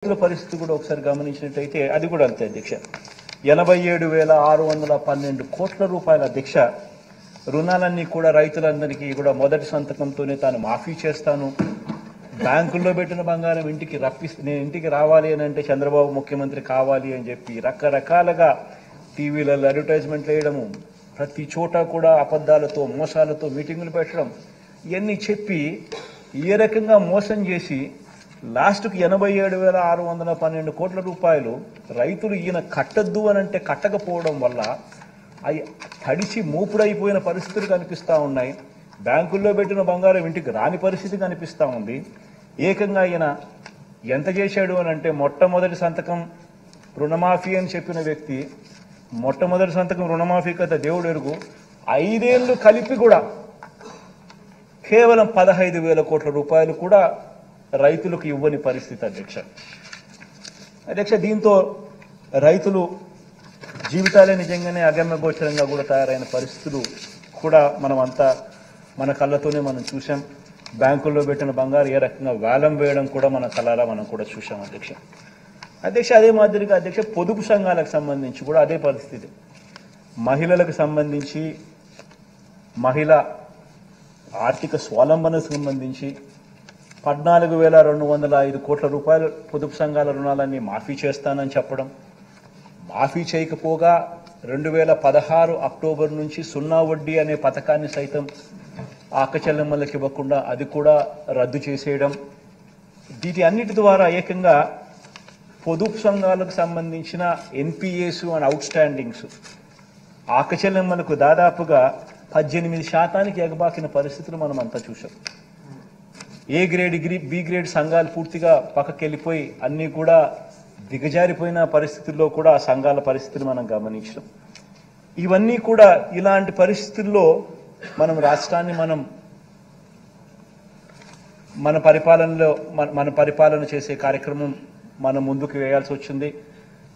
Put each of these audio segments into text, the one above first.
పరిస్థితి కూడా ఒకసారి గమనించినట్లయితే అది కూడా అంతే అధ్యక్ష. 87,612 కోట్ల రూపాయల అధ్యక్ష రుణాలన్నీ కూడా రైతులందరికీ కూడా మొదటి సంతకంతోనే తాను మాఫీ చేస్తాను, బ్యాంకుల్లో పెట్టిన బంగారం నేను ఇంటికి రావాలి అని అంటే చంద్రబాబు ముఖ్యమంత్రి కావాలి అని చెప్పి రకరకాలుగా టీవీలలో అడ్వర్టైజ్మెంట్లు వేయడము, ప్రతి చోట కూడా అబద్ధాలతో మోసాలతో మీటింగులు పెట్టడం, ఇవన్నీ చెప్పి ఏ రకంగా మోసం చేసి లాస్ట్కు 87,612 కోట్ల రూపాయలు రైతులు ఈయన కట్టద్దు అని అంటే కట్టకపోవడం వల్ల అవి తడిచి మూపుడైపోయిన పరిస్థితులు కనిపిస్తూ ఉన్నాయి. బ్యాంకుల్లో పెట్టిన బంగారం ఇంటికి రాని పరిస్థితి కనిపిస్తూ ఉంది. ఏకంగా ఈయన ఎంత చేశాడు అని అంటే మొట్టమొదటి సంతకం రుణమాఫీ అని చెప్పిన వ్యక్తి మొట్టమొదటి సంతకం రుణమాఫీ కథ దేవుడు ఎరుగు 5 ఏళ్ళు కలిపి కూడా కేవలం 15,000 కోట్ల రూపాయలు కూడా రైతులకు ఇవ్వని పరిస్థితి అధ్యక్ష. దీంతో రైతులు జీవితాలే నిజంగానే అగమ్యగోచరంగా కూడా తయారైన పరిస్థితులు కూడా మనమంతా మన కళ్ళతోనే మనం చూసాం. బ్యాంకుల్లో పెట్టిన బంగారు ఏ రకంగా వేలం వేయడం కూడా మన కళ్ళారా మనం కూడా చూసాం అధ్యక్ష. అదే మాదిరిగా అధ్యక్ష పొదుపు సంఘాలకు సంబంధించి కూడా అదే పరిస్థితి. మహిళలకు సంబంధించి మహిళ ఆర్థిక స్వావలంబనకు సంబంధించి 14,205 కోట్ల రూపాయలు పొదుపు సంఘాల రుణాలన్నీ మాఫీ చేస్తానని చెప్పడం, మాఫీ చేయకపోగా 2016 అక్టోబర్ నుంచి 0 వడ్డీ అనే పథకాన్ని సైతం అక్కచెల్లెమ్మలకు ఇవ్వకుండా అది కూడా రద్దు చేసేయడం, వీటి అన్నిటి ద్వారా ఏకంగా పొదుపు సంఘాలకు సంబంధించిన ఎన్పిఏస్ అండ్ అవుట్ స్టాండింగ్స్ అక్కచెల్లెమ్మలకు దాదాపుగా 18% ఎగబాకిన పరిస్థితులు మనం అంతా చూసాం. ఏ గ్రేడ్ బి గ్రేడ్ సంఘాలు పూర్తిగా పక్కకి వెళ్ళిపోయి అన్నీ కూడా దిగజారిపోయిన పరిస్థితుల్లో కూడా ఆ సంఘాల పరిస్థితులు మనం గమనించడం. ఇవన్నీ కూడా ఇలాంటి పరిస్థితుల్లో మనం రాష్ట్రాన్ని మన పరిపాలన చేసే కార్యక్రమం మనం ముందుకు వేయాల్సి వచ్చింది.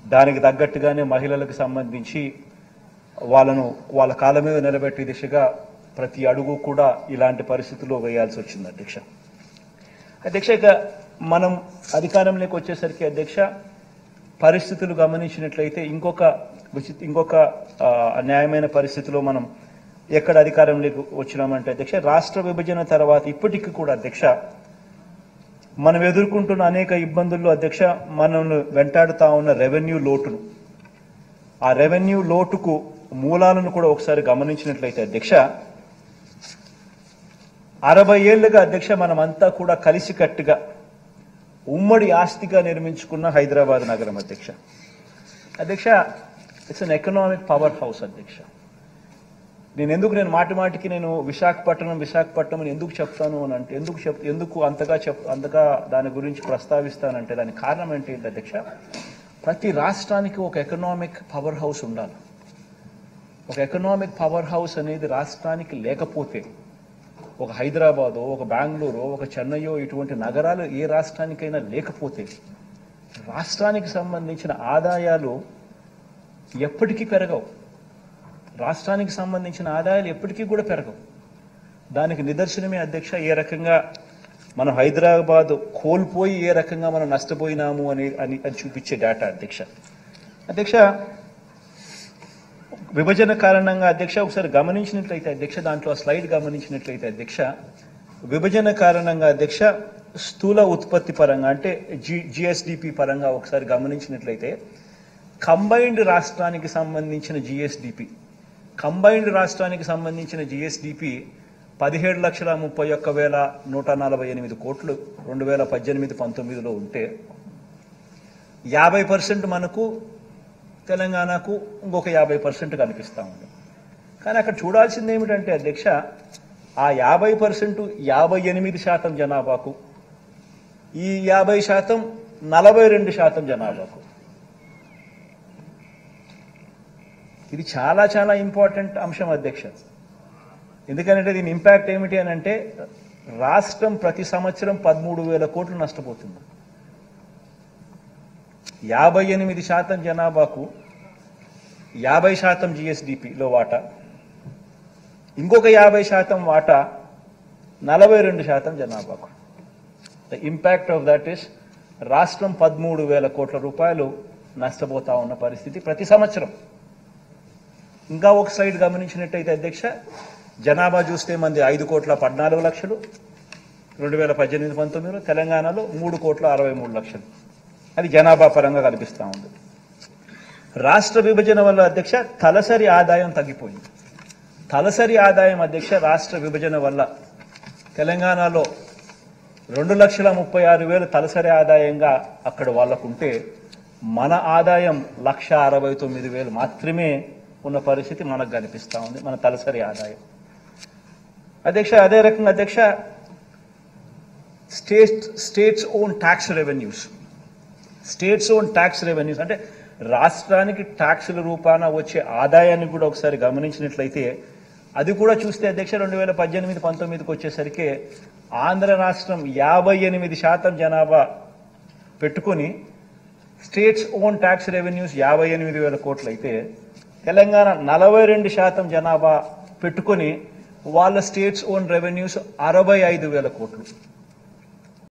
దానికి తగ్గట్టుగానే మహిళలకు సంబంధించి వాళ్ళ కాళ్ళ మీద నిలబెట్టే దిశగా ప్రతి అడుగు కూడా ఇలాంటి పరిస్థితుల్లో వేయాల్సి వచ్చింది అధ్యక్ష. ఇక మనం అధికారంలోకి వచ్చేసరికి అధ్యక్ష పరిస్థితులు గమనించినట్లయితే ఇంకొక న్యాయమైన పరిస్థితిలో మనం ఎక్కడ అధికారంలోకి వచ్చినామంటే అధ్యక్ష రాష్ట్ర విభజన తర్వాత ఇప్పటికీ కూడా అధ్యక్ష మనం ఎదుర్కొంటున్న అనేక ఇబ్బందుల్లో అధ్యక్ష మనల్ని వెంటాడుతా ఉన్న రెవెన్యూ లోటును, ఆ రెవెన్యూ లోటుకు మూలాలను కూడా ఒకసారి గమనించినట్లయితే అధ్యక్ష 60 ఏళ్లుగా అధ్యక్ష మనమంతా కూడా కలిసికట్టుగా ఉమ్మడి ఆస్తిగా నిర్మించుకున్న హైదరాబాద్ నగరం అధ్యక్ష. It's an economic power house అధ్యక్ష. నేను మాటికి నేను విశాఖపట్నం ఎందుకు చెప్తాను అని అంటే ఎందుకు అంతగా దాని గురించి ప్రస్తావిస్తానంటే దానికి కారణం ఏంటి అధ్యక్ష, ప్రతి రాష్ట్రానికి ఒక ఎకనామిక్ పవర్ హౌస్ ఉండాలి. ఒక ఎకనామిక్ పవర్ హౌస్ అనేది రాష్ట్రానికి లేకపోతే ఒక హైదరాబాదో ఒక బెంగళూరు ఒక చెన్నైయో ఇటువంటి నగరాలు ఏ రాష్ట్రానికైనా లేకపోతే రాష్ట్రానికి సంబంధించిన ఆదాయాలు ఎప్పటికీ పెరగవు. రాష్ట్రానికి సంబంధించిన ఆదాయాలు ఎప్పటికీ కూడా పెరగవు. దానికి నిదర్శనమే అధ్యక్ష ఏ రకంగా మనం హైదరాబాద్ కోల్పోయి ఏ రకంగా మనం నష్టపోయినాము అని చూపించే డేటా అధ్యక్ష. విభజన కారణంగా అధ్యక్ష ఒకసారి గమనించినట్లయితే అధ్యక్ష దాంట్లో ఆ స్లైడ్ గమనించినట్లయితే అధ్యక్ష విభజన కారణంగా అధ్యక్ష స్థూల ఉత్పత్తి పరంగా అంటే జిఎస్డిపి పరంగా ఒకసారి గమనించినట్లయితే కంబైన్డ్ రాష్ట్రానికి సంబంధించిన జిఎస్డిపి 17,31,148 కోట్లు 2018-19లో ఉంటే 50% మనకు తెలంగాణకు ఇంకొక 50% కనిపిస్తూ ఉంది. కానీ అక్కడ చూడాల్సింది ఏమిటంటే అధ్యక్ష ఆ 50% 58% జనాభాకు, ఈ 50% 42% జనాభాకు. ఇది చాలా చాలా ఇంపార్టెంట్ అంశం అధ్యక్ష. ఎందుకంటే దీని ఇంపాక్ట్ ఏమిటి అని అంటే రాష్ట్రం ప్రతి సంవత్సరం 13,000 కోట్లు నష్టపోతుంది. 58% జనాభాకు 50% జిఎస్డిపిలో వాటా, ఇంకొక 50% వాటా 42% జనాభాకు. The impact of that is రాష్ట్రం 13,000 కోట్ల రూపాయలు నష్టపోతా ఉన్న పరిస్థితి ప్రతి సంవత్సరం. ఇంకా ఒక సైడ్ గమనించినట్టయితే అధ్యక్ష, జనాభా చూస్తే మంది 5,14,00,000, 2018-19 తెలంగాణలో 3,63,00,000. అది జనాభా పరంగా కనిపిస్తూ ఉంది. రాష్ట్ర విభజన వల్ల అధ్యక్ష తలసరి ఆదాయం తగ్గిపోయింది. తలసరి ఆదాయం అధ్యక్ష రాష్ట్ర విభజన వల్ల తెలంగాణలో 2,36,000 తలసరి ఆదాయంగా అక్కడ వాళ్ళకుంటే మన ఆదాయం 1,69,000 మాత్రమే ఉన్న పరిస్థితి మనకు కనిపిస్తూ ఉంది, మన తలసరి ఆదాయం. అధ్యక్ష అదే రకంగా అధ్యక్ష స్టేట్స్ ఓన్ ట్యాక్స్ రెవెన్యూస్ అంటే రాష్ట్రానికి ట్యాక్సుల రూపాన వచ్చే ఆదాయాన్ని కూడా ఒకసారి గమనించినట్లయితే అది కూడా చూస్తే అధ్యక్ష 2018-19కి వచ్చేసరికి ఆంధ్ర రాష్ట్రం 58% జనాభా పెట్టుకుని స్టేట్స్ ఓన్ ట్యాక్స్ రెవెన్యూస్ 58,000 కోట్లు అయితే తెలంగాణ 42% జనాభా పెట్టుకుని వాళ్ళ స్టేట్స్ ఓన్ రెవెన్యూస్ 65,000 కోట్లు.